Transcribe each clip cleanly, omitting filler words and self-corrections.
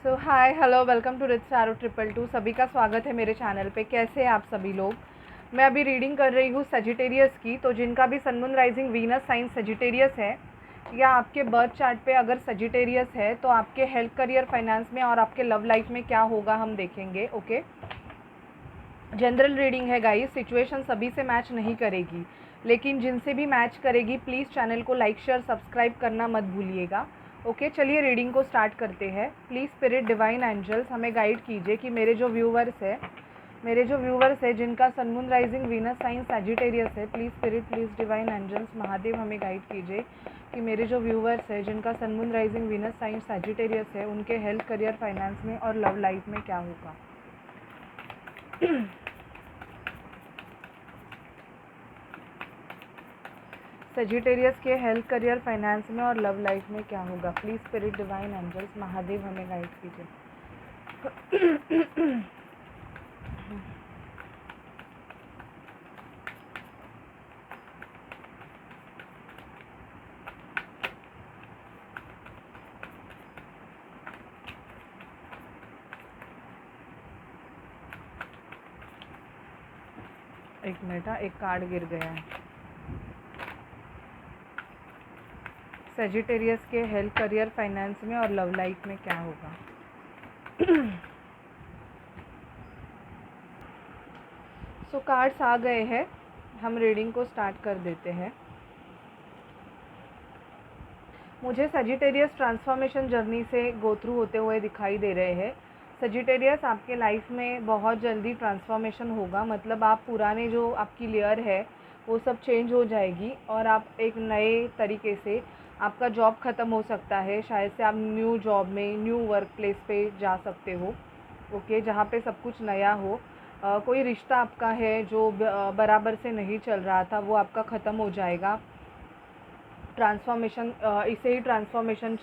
So hi hello welcome to रिच चारो 222। सभी का स्वागत है मेरे चैनल पे। कैसे हैं आप सभी लोग। मैं अभी रीडिंग कर रही हूँ सेजिटेरियस की। तो जिनका भी sun moon rising Venus sign Sagittarius है या आपके बर्थ चार्ट पे अगर सेजिटेरियस है तो आपके हेल्थ, करियर, फाइनेंस में और आपके लव लाइफ में क्या होगा हम देखेंगे। ओके, जनरल रीडिंग है गाइस, सिचुएशन सभी से मैच नहीं करेगी, लेकिन जिनसे भी मैच करेगी प्लीज़ चैनल को लाइक शेयर सब्सक्राइब करना मत भूलिएगा। ओके, चलिए रीडिंग को स्टार्ट करते हैं। प्लीज़ स्पिरिट, डिवाइन एंजल्स हमें गाइड कीजिए कि मेरे जो व्यूवर्स है जिनका sun moon rising Venus sign Sagittarius है, please spirit, please divine angels Mahadev हमें गाइड कीजिए कि मेरे जो व्यूवर्स है जिनका sun moon rising Venus sign Sagittarius है उनके हेल्थ, करियर, फाइनेंस में और लव लाइफ में क्या होगा। सेजिटेरियस के हेल्थ, करियर, फाइनेंस में और लव लाइफ में क्या होगा। Please spirit, divine angels Mahadev हमें गाइड कीजिए। एक मिनट, एक कार्ड गिर गया है। सेजिटेरियस के हेल्थ, करियर, फाइनेंस में और लव लाइफ में क्या होगा। सो कार्ड्स आ गए हैं, हम रीडिंग को स्टार्ट कर देते हैं। मुझे सेजिटेरियस ट्रांसफॉर्मेशन जर्नी से गो थ्रू होते हुए दिखाई दे रहे हैं। सेजिटेरियस आपके लाइफ में बहुत जल्दी ट्रांसफॉर्मेशन होगा, मतलब आप पुराने जो आपकी लेयर है वो सब चेंज हो जाएगी और आप एक नए तरीके से, आपका जॉब ख़त्म हो सकता है, शायद से आप न्यू जॉब में, न्यू वर्क प्लेस पे जा सकते हो। ओके, जहाँ पे सब कुछ नया हो। कोई रिश्ता आपका है जो बराबर से नहीं चल रहा था वो आपका ख़त्म हो जाएगा। ट्रांसफॉर्मेशन, इसे ही ट्रांसफॉर्मेशन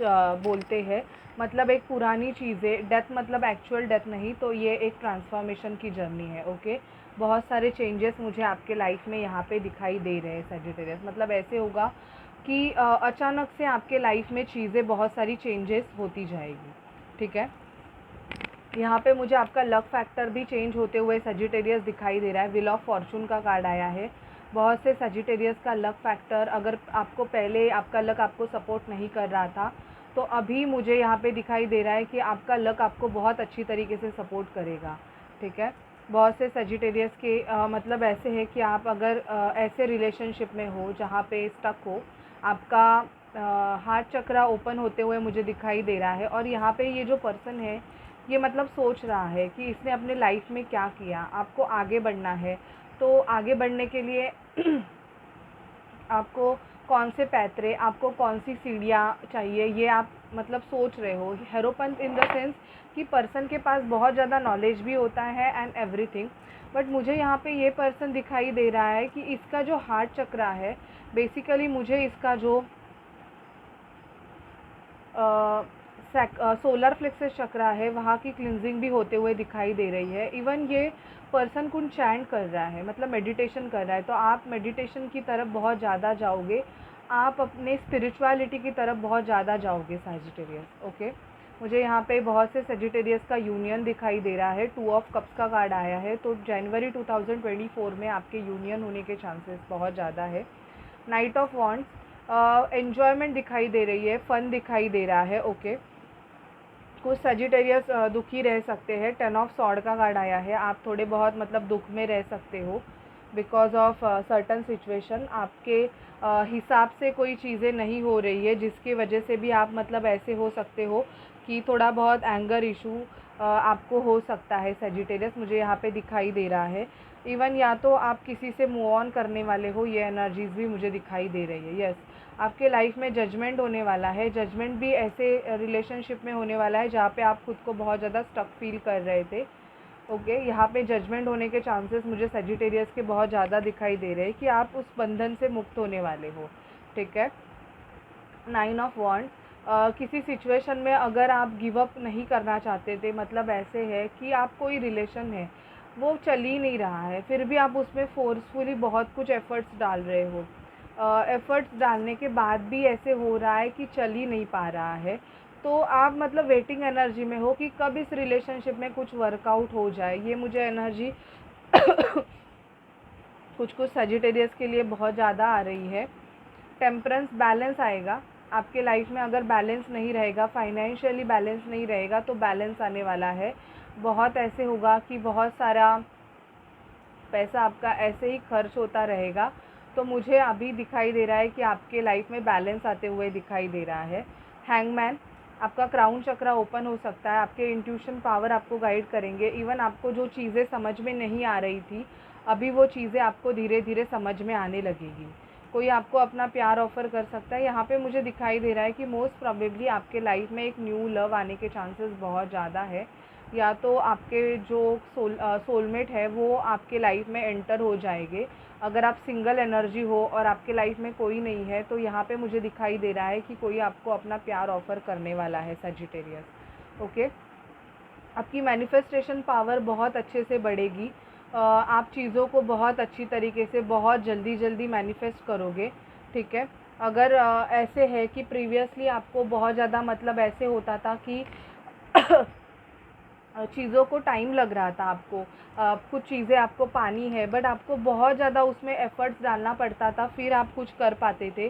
बोलते हैं। मतलब एक पुरानी चीज़ें, डेथ मतलब एक्चुअल डेथ नहीं, तो ये एक ट्रांसफॉर्मेशन की जर्नी है। ओके, बहुत सारे चेंजेस मुझे आपके लाइफ में यहाँ पे दिखाई दे रहे हैं सेजिटेरियस। मतलब ऐसे होगा कि अचानक से आपके लाइफ में चीज़ें बहुत सारी चेंजेस होती जाएगी। ठीक है, यहाँ पे मुझे आपका लक फैक्टर भी चेंज होते हुए सेजिटेरियस दिखाई दे रहा है। व्हील ऑफ फॉर्चून का कार्ड आया है। बहुत से सेजिटेरियस का लक फैक्टर, अगर आपको पहले आपका लक आपको सपोर्ट नहीं कर रहा था तो अभी मुझे यहाँ पे दिखाई दे रहा है कि आपका लक आपको बहुत अच्छी तरीके से सपोर्ट करेगा। ठीक है, बहुत से सेजिटेरियस के मतलब ऐसे है कि आप अगर ऐसे रिलेशनशिप में हो जहाँ पे स्टक हो, आपका हार्ट चक्रा ओपन होते हुए मुझे दिखाई दे रहा है। और यहाँ पे ये जो पर्सन है ये मतलब सोच रहा है कि इसने अपने लाइफ में क्या किया। आपको आगे बढ़ना है, तो आगे बढ़ने के लिए आपको कौन से पैतरे, आपको कौन सी सीढ़ियाँ चाहिए, ये आप मतलब सोच रहे हो। हेरोपंथ इन द सेंस कि पर्सन के पास बहुत ज़्यादा नॉलेज भी होता है एंड एवरीथिंग, बट मुझे यहाँ पे ये पर्सन दिखाई दे रहा है कि इसका जो हार्ट चक्रा है, बेसिकली मुझे इसका जो सोलर प्लेक्सस चक्रा है वहाँ की क्लिनजिंग भी होते हुए दिखाई दे रही है। इवन ये पर्सन कुछ चैंट कर रहा है, मतलब मेडिटेशन कर रहा है। तो आप मेडिटेशन की तरफ बहुत ज़्यादा जाओगे, आप अपने स्पिरिचुअलिटी की तरफ बहुत ज़्यादा जाओगे सेजिटेरियस। ओके, मुझे यहाँ पे बहुत से सेजिटेरियस का यूनियन दिखाई दे रहा है। 2 ऑफ कप्स का कार्ड आया है, तो जनवरी 2024 में आपके यूनियन होने के चांसेस बहुत ज़्यादा है। नाइट ऑफ वॉन्ड्स, एन्जॉयमेंट दिखाई दे रही है, फ़न दिखाई दे रहा है। ओके, कुछ सेजिटेरियस दुखी रह सकते हैं। 10 ऑफ सॉर्ड का कार्ड आया है, आप थोड़े बहुत मतलब दुख में रह सकते हो बिकॉज ऑफ सर्टन सिचुएशन। आपके हिसाब से कोई चीज़ें नहीं हो रही है जिसकी वजह से भी आप मतलब ऐसे हो सकते हो कि थोड़ा बहुत एंगर इशू आपको हो सकता है सेजिटेरियस, मुझे यहाँ पे दिखाई दे रहा है। इवन या तो आप किसी से मूव ऑन करने वाले हो, ये एनर्जीज़ भी मुझे दिखाई दे रही है। यस, आपके लाइफ में जजमेंट होने वाला है। जजमेंट भी ऐसे रिलेशनशिप में होने वाला है जहाँ पे आप खुद को बहुत ज़्यादा स्टक फील कर रहे थे। ओके, यहाँ पे जजमेंट होने के चांसेस मुझे सेजिटेरियस के बहुत ज़्यादा दिखाई दे रहे हैं कि आप उस बंधन से मुक्त होने वाले हो। ठीक है, 9 ऑफ वॉन्ड, किसी सिचुएशन में अगर आप गिव अप नहीं करना चाहते थे, मतलब ऐसे है कि आप कोई रिलेशन है वो चल ही नहीं रहा है, फिर भी आप उसमें फोर्सफुली बहुत कुछ एफ़र्ट्स डाल रहे हो। एफ़र्ट्स डालने के बाद भी ऐसे हो रहा है कि चल ही नहीं पा रहा है, तो आप मतलब वेटिंग एनर्जी में हो कि कब इस रिलेशनशिप में कुछ वर्कआउट हो जाए, ये मुझे एनर्जी कुछ कुछ सजिटेरियस के लिए बहुत ज़्यादा आ रही है। टेम्परेंस, बैलेंस आएगा आपके लाइफ में। अगर बैलेंस नहीं रहेगा, फाइनेंशियली बैलेंस नहीं रहेगा, तो बैलेंस आने वाला है। बहुत ऐसे होगा कि बहुत सारा पैसा आपका ऐसे ही खर्च होता रहेगा। तो मुझे अभी दिखाई दे रहा है कि आपके लाइफ में बैलेंस आते हुए दिखाई दे रहा है। हैंगमैन, आपका क्राउन चक्रा ओपन हो सकता है। आपके इंट्यूशन पावर आपको गाइड करेंगे। इवन आपको जो चीज़ें समझ में नहीं आ रही थी, अभी वो चीज़ें आपको धीरे धीरे समझ में आने लगेगी। कोई आपको अपना प्यार ऑफ़र कर सकता है। यहाँ पे मुझे दिखाई दे रहा है कि मोस्ट प्रोबेबली आपके लाइफ में एक न्यू लव आने के चांसेस बहुत ज़्यादा है। या तो आपके जो सोलमेट है वो आपके लाइफ में एंटर हो जाएंगे। अगर आप सिंगल एनर्जी हो और आपके लाइफ में कोई नहीं है, तो यहाँ पे मुझे दिखाई दे रहा है कि कोई आपको अपना प्यार ऑफ़र करने वाला है सजिटेरियस। ओके, आपकी मैनिफेस्टेशन पावर बहुत अच्छे से बढ़ेगी। आप चीज़ों को बहुत अच्छी तरीके से बहुत जल्दी जल्दी मैनिफेस्ट करोगे। ठीक है। अगर ऐसे है कि प्रीवियसली आपको बहुत ज़्यादा मतलब ऐसे होता था कि चीज़ों को टाइम लग रहा था आपको, कुछ चीज़ें आपको पानी है बट आपको बहुत ज़्यादा उसमें एफ़र्ट्स डालना पड़ता था, फिर आप कुछ कर पाते थे।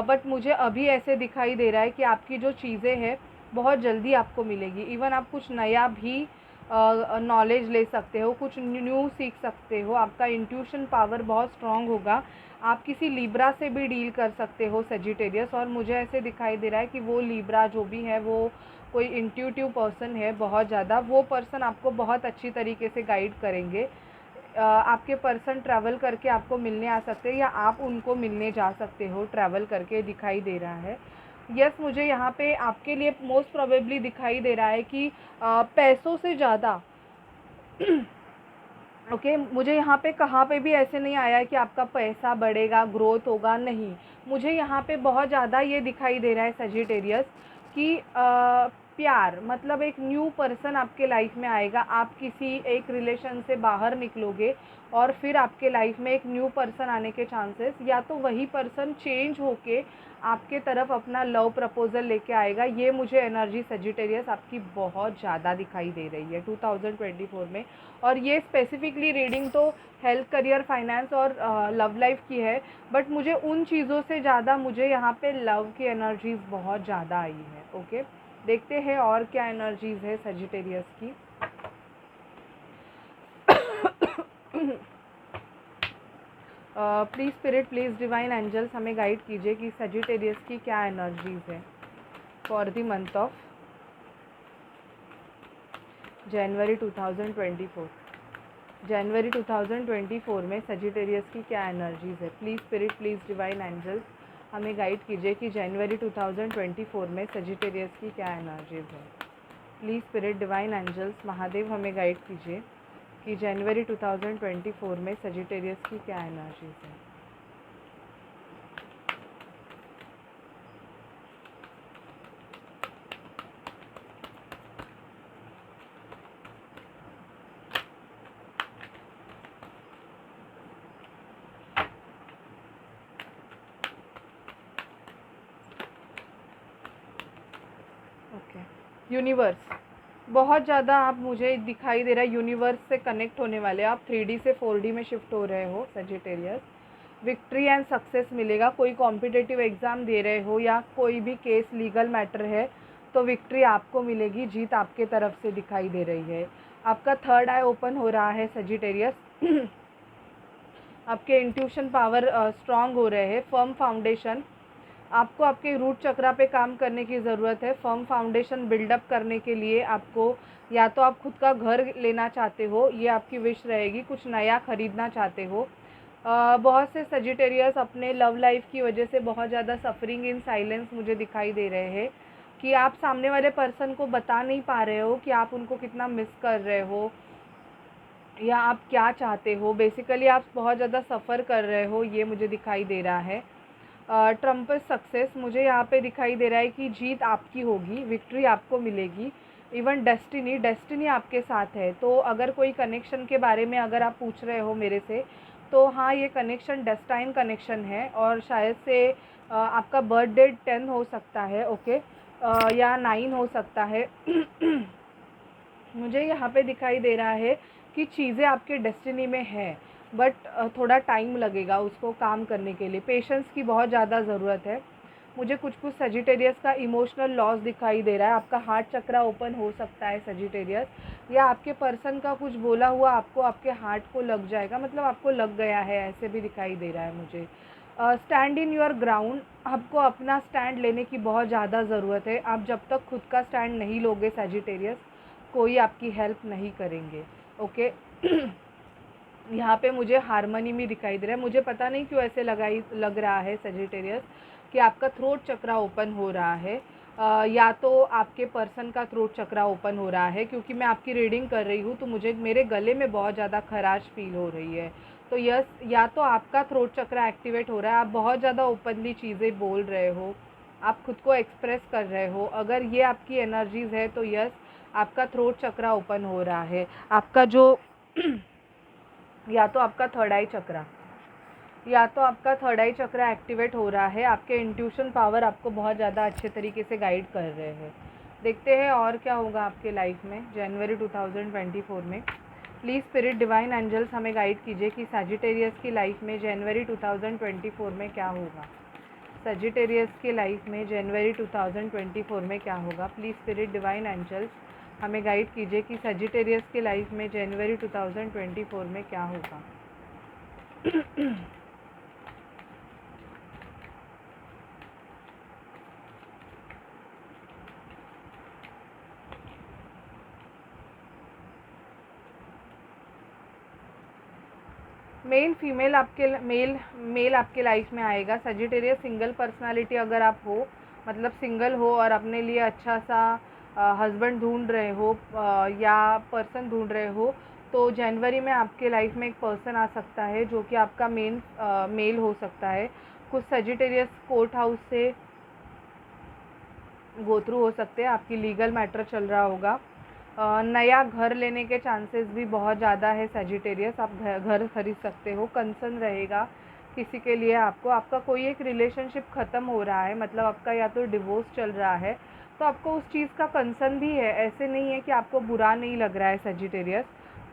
बट मुझे अभी ऐसे दिखाई दे रहा है कि आपकी जो चीज़ें हैं बहुत जल्दी आपको मिलेगी। इवन आप कुछ नया भी नॉलेज ले सकते हो, कुछ न्यू सीख सकते हो। आपका इंट्यूशन पावर बहुत स्ट्रॉन्ग होगा। आप किसी लिब्रा से भी डील कर सकते हो सजिटेरियस। और मुझे ऐसे दिखाई दे रहा है कि वो लिब्रा जो भी है वो कोई इंट्यूटिव पर्सन है बहुत ज़्यादा। वो पर्सन आपको बहुत अच्छी तरीके से गाइड करेंगे। आपके पर्सन ट्रैवल करके आपको मिलने आ सकते हैं या आप उनको मिलने जा सकते हो ट्रैवल करके, दिखाई दे रहा है। यस, मुझे यहाँ पे आपके लिए मोस्ट प्रोबेबली दिखाई दे रहा है कि पैसों से ज़्यादा ओके, मुझे यहाँ पे कहाँ पे भी ऐसे नहीं आया है कि आपका पैसा बढ़ेगा, ग्रोथ होगा, नहीं। मुझे यहाँ पे बहुत ज़्यादा ये दिखाई दे रहा है सजिटेरियस कि प्यार मतलब एक न्यू पर्सन आपके लाइफ में आएगा। आप किसी एक रिलेशन से बाहर निकलोगे और फिर आपके लाइफ में एक न्यू पर्सन आने के चांसेस, या तो वही पर्सन चेंज होके आपके तरफ अपना लव प्रपोज़ल लेके आएगा। ये मुझे एनर्जी सजिटेरियस आपकी बहुत ज़्यादा दिखाई दे रही है 2024 में। और ये स्पेसिफिकली रीडिंग तो हेल्थ, करियर, फाइनेंस और लव लाइफ की है, बट मुझे उन चीज़ों से ज़्यादा मुझे यहाँ पे लव की एनर्जीज़ बहुत ज़्यादा आई है। ओके, देखते हैं और क्या एनर्जीज़ है सजिटेरियस की। Please spirit, please divine angels हमें गाइड कीजिए कि सजिटेरियस की क्या एनर्जीज़ है for the month of January 2024। जनवरी 2024 में सजिटेरियस की क्या एनर्जीज़ है। Please spirit, please divine angels हमें गाइड कीजिए कि जनवरी 2024 में सजिटेरियस की क्या एनर्जीज़ है। Please spirit, divine angels, Mahadev हमें गाइड कीजिए कि जनवरी 2024 में सजिटेरियस की क्या एनर्जीज़ है। ओके, यूनिवर्स, बहुत ज़्यादा आप मुझे दिखाई दे रहा है यूनिवर्स से कनेक्ट होने वाले। आप 3D से 4D में शिफ्ट हो रहे हो सजिटेरियस। विक्ट्री एंड सक्सेस मिलेगा। कोई कॉम्पिटिटिव एग्ज़ाम दे रहे हो या कोई भी केस लीगल मैटर है तो विक्ट्री आपको मिलेगी, जीत आपके तरफ से दिखाई दे रही है। आपका थर्ड आई ओपन हो रहा है सजिटेरियस। आपके इंट्यूशन पावर स्ट्रॉन्ग हो रहे हैं। फर्म फाउंडेशन, आपको आपके रूट चक्रा पे काम करने की ज़रूरत है। फर्म फाउंडेशन बिल्डअप करने के लिए आपको, या तो आप खुद का घर लेना चाहते हो, ये आपकी विश रहेगी, कुछ नया ख़रीदना चाहते हो। बहुत से सजिटेरियस अपने लव लाइफ की वजह से बहुत ज़्यादा सफरिंग इन साइलेंस मुझे दिखाई दे रहे हैं कि आप सामने वाले पर्सन को बता नहीं पा रहे हो कि आप उनको कितना मिस कर रहे हो या आप क्या चाहते हो। बेसिकली आप बहुत ज़्यादा सफ़र कर रहे हो, ये मुझे दिखाई दे रहा है। ट्रम्पस सक्सेस, मुझे यहाँ पे दिखाई दे रहा है कि जीत आपकी होगी, विक्ट्री आपको मिलेगी। इवन डेस्टिनी आपके साथ है। तो अगर कोई कनेक्शन के बारे में अगर आप पूछ रहे हो मेरे से, तो हाँ, ये कनेक्शन डेस्टाइन कनेक्शन है और शायद से आपका बर्थ डेट 10 हो सकता है। ओके, या 9 हो सकता है। मुझे यहाँ पे दिखाई दे रहा है कि चीज़ें आपके डेस्टिनी में है, बट थोड़ा टाइम लगेगा उसको काम करने के लिए। पेशेंस की बहुत ज़्यादा ज़रूरत है। मुझे कुछ सजिटेरियस का इमोशनल लॉस दिखाई दे रहा है। आपका हार्ट चक्रा ओपन हो सकता है सजिटेरियस, या आपके पर्सन का कुछ बोला हुआ आपको आपके हार्ट को लग जाएगा, मतलब आपको लग गया है, ऐसे भी दिखाई दे रहा है मुझे। स्टैंड इन योर ग्राउंड, आपको अपना स्टैंड लेने की बहुत ज़्यादा ज़रूरत है। आप जब तक खुद का स्टैंड नहीं लोगे सजिटेरियस, कोई आपकी हेल्प नहीं करेंगे। ओके। यहाँ पे मुझे हारमोनी भी दिखाई दे रहा है। मुझे पता नहीं क्यों ऐसे लग रहा है सजिटेरियस कि आपका थ्रोट चक्रा ओपन हो रहा है, या तो आपके पर्सन का थ्रोट चक्रा ओपन हो रहा है, क्योंकि मैं आपकी रीडिंग कर रही हूँ तो मुझे मेरे गले में बहुत ज़्यादा खराश फील हो रही है। तो यस, या तो आपका थ्रोट चक्रा एक्टिवेट हो रहा है, आप बहुत ज़्यादा ओपनली चीज़ें बोल रहे हो, आप खुद को एक्सप्रेस कर रहे हो। अगर ये आपकी एनर्जीज़ है तो यस, आपका थ्रोट चक्रा ओपन हो रहा है। आपका जो या तो आपका थर्ड आई चक्रा एक्टिवेट हो रहा है। आपके इंट्यूशन पावर आपको बहुत ज़्यादा अच्छे तरीके से गाइड कर रहे हैं। देखते हैं और क्या होगा आपके लाइफ में जनवरी 2024 में। प्लीज़ स्पिरिट डिवाइन एंजल्स हमें गाइड कीजिए कि सजिटेरियस की लाइफ में जनवरी 2024 में क्या होगा। सजिटेरियस की लाइफ में जनवरी 2024 में क्या होगा। प्लीज़ स्पिरिट डिवाइन एंजल्स हमें गाइड कीजिए कि सजिटेरियस की लाइफ में जनवरी 2024 में क्या होगा। मेल आपके लाइफ में आएगा। सजिटेरियस सिंगल पर्सनालिटी अगर आप हो, मतलब सिंगल हो और अपने लिए अच्छा सा हस्बैंड ढूंढ रहे हो या पर्सन ढूंढ रहे हो, तो जनवरी में आपके लाइफ में एक पर्सन आ सकता है जो कि आपका मेल हो सकता है। कुछ सजिटेरियस कोर्ट हाउस से गो थ्रू हो सकते हैं, आपकी लीगल मैटर चल रहा होगा। नया घर लेने के चांसेस भी बहुत ज़्यादा है सजिटेरियस, आप घर खरीद सकते हो। कंसर्न रहेगा किसी के लिए आपको, आपका कोई एक रिलेशनशिप ख़त्म हो रहा है, मतलब आपका या तो डिवोर्स चल रहा है, तो आपको उस चीज़ का कंसर्न भी है। ऐसे नहीं है कि आपको बुरा नहीं लग रहा है सजिटेरियस।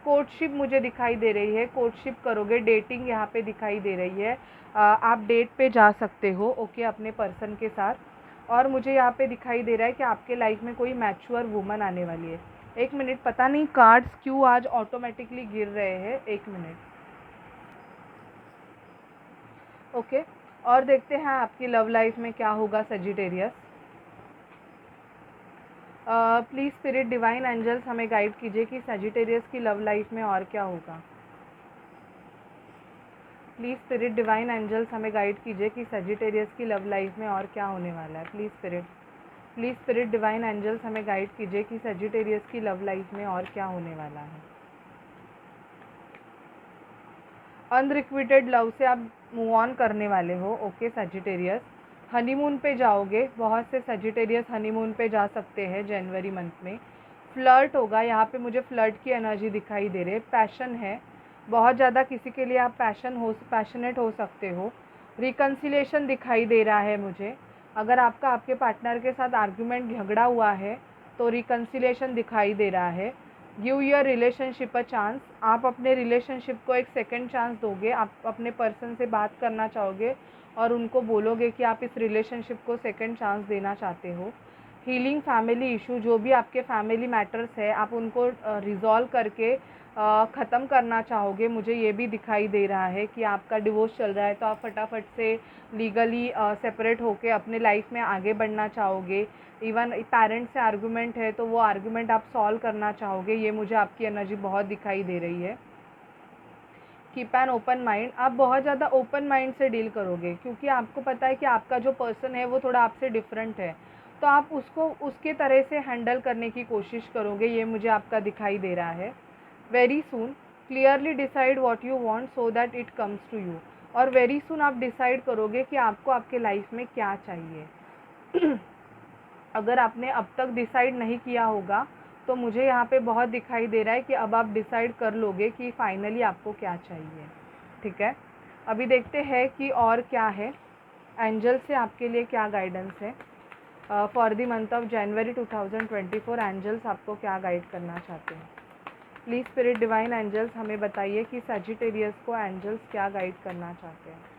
कोर्टशिप मुझे दिखाई दे रही है, कोर्टशिप करोगे, डेटिंग यहाँ पे दिखाई दे रही है। आप डेट पे जा सकते हो ओके अपने पर्सन के साथ। और मुझे यहाँ पे दिखाई दे रहा है कि आपके लाइफ में कोई मैच्योर वुमन आने वाली है। एक मिनट, पता नहीं कार्ड्स क्यों आज ऑटोमेटिकली गिर रहे हैं, एक मिनट। ओके, और देखते हैं आपकी लव लाइफ में क्या होगा Sagittarius. Please spirit divine angels हमें गाइड कीजिए कि सजिटेरियस की लव लाइफ में और क्या होगा। प्लीज़ स्पिरिट डिवाइन एंजल्स हमें गाइड कीजिए कि सजिटेरियस की लव लाइफ में और क्या होने वाला है। प्लीज़ स्पिरिट डिवाइन एंजल्स हमें गाइड कीजिए कि सजिटेरियस की लव लाइफ में और क्या होने वाला है। अनरिक्विटेड लव से आप मूव ऑन करने वाले हो ओके सजिटेरियस। हनीमून पे जाओगे, बहुत से सजिटेरियस हनीमून पे जा सकते हैं जनवरी मंथ में। फ्लर्ट होगा, यहाँ पे मुझे फ्लर्ट की एनर्जी दिखाई दे रही है। पैशन है बहुत ज़्यादा, किसी के लिए आप पैशनेट हो सकते हो। रिकन्सिलेशन दिखाई दे रहा है मुझे। अगर आपका आपके पार्टनर के साथ आर्ग्यूमेंट झगड़ा हुआ है तो रिकन्सिलेशन दिखाई दे रहा है। Give your relationship a chance, आप अपने रिलेशनशिप को एक सेकंड चांस दोगे। आप अपने पर्सन से बात करना चाहोगे और उनको बोलोगे कि आप इस रिलेशनशिप को सेकंड चांस देना चाहते हो। हीलिंग फैमिली इशू, जो भी आपके फैमिली मैटर्स है आप उनको रिजॉल्व करके ख़त्म करना चाहोगे। मुझे ये भी दिखाई दे रहा है कि आपका डिवोर्स चल रहा है तो आप फटाफट से लीगली सेपरेट होके अपने लाइफ में आगे बढ़ना चाहोगे। इवन पेरेंट्स से आर्गुमेंट है तो वो आर्गुमेंट आप सॉल्व करना चाहोगे। ये मुझे आपकी एनर्जी बहुत दिखाई दे रही है। कीप एन ओपन माइंड, आप बहुत ज़्यादा ओपन माइंड से डील करोगे क्योंकि आपको पता है कि आपका जो पर्सन है वो थोड़ा आपसे डिफरेंट है, तो आप उसको उसके तरह से हैंडल करने की कोशिश करोगे। ये मुझे आपका दिखाई दे रहा है। Very soon clearly decide what you want so that it comes to you, और वेरी सून आप डिसाइड करोगे कि आपको आपके लाइफ में क्या चाहिए। अगर आपने अब तक डिसाइड नहीं किया होगा तो मुझे यहाँ पे बहुत दिखाई दे रहा है कि अब आप डिसाइड कर लोगे कि फाइनली आपको क्या चाहिए। ठीक है, अभी देखते हैं कि और क्या है, एंजल से आपके लिए क्या गाइडेंस है। For the month of January 2024 angels आपको क्या गाइड करना चाहते हैं। प्लीज़ स्पिरिट डिवाइन एंजल्स हमें बताइए कि सजिटेरियस को एंजल्स क्या गाइड करना चाहते हैं।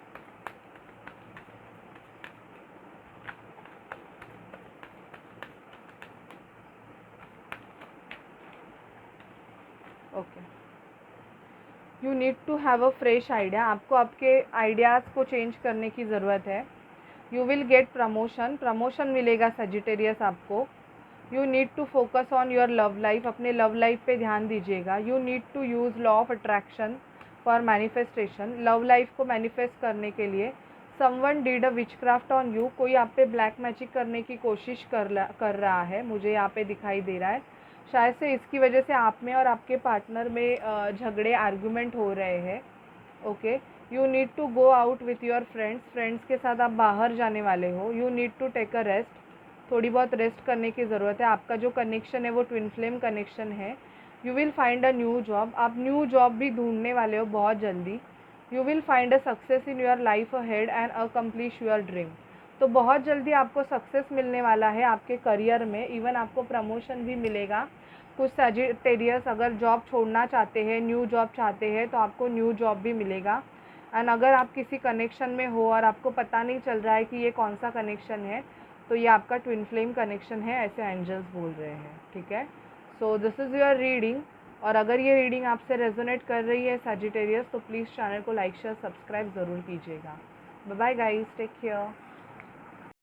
Okay, you need to have a fresh idea. आपको आपके आइडियाज़ को चेंज करने की ज़रूरत है। यू विल गेट प्रमोशन मिलेगा सजिटेरियस आपको। You need to focus on your love life, अपने लव लाइफ पे ध्यान दीजिएगा। You need to use law of attraction for manifestation, love life को मैनिफेस्ट करने के लिए। Someone did a witchcraft on you, कोई आप पे ब्लैक मैजिक करने की कोशिश कर रहा है, मुझे यहाँ पे दिखाई दे रहा है। शायद से इसकी वजह से आप में और आपके पार्टनर में झगड़े आर्गुमेंट हो रहे हैं। Okay, you need to go out with your friends के साथ आप बाहर जाने वाले हो। You need to take a rest, थोड़ी बहुत रेस्ट करने की ज़रूरत है। आपका जो कनेक्शन है वो ट्विन फ्लेम कनेक्शन है। You will find a new job, आप न्यू जॉब भी ढूंढने वाले हो बहुत जल्दी। You will find a success in your life ahead and accomplish your dream, तो बहुत जल्दी आपको सक्सेस मिलने वाला है आपके करियर में। इवन आपको प्रमोशन भी मिलेगा। कुछ सजिटेरियस अगर जॉब छोड़ना चाहते हैं, न्यू जॉब चाहते हैं, तो आपको न्यू जॉब भी मिलेगा। एंड अगर आप किसी कनेक्शन में हो और आपको पता नहीं चल रहा है कि ये कौन सा कनेक्शन है, तो ये आपका ट्विन फ्लेम कनेक्शन है, ऐसे एंजल्स बोल रहे हैं। ठीक है, so this is your reading. और अगर ये रीडिंग आपसे रेजोनेट कर रही है सजिटेरियस, तो प्लीज़ चैनल को लाइक शेयर सब्सक्राइब ज़रूर कीजिएगा। Bye bye guys, take care.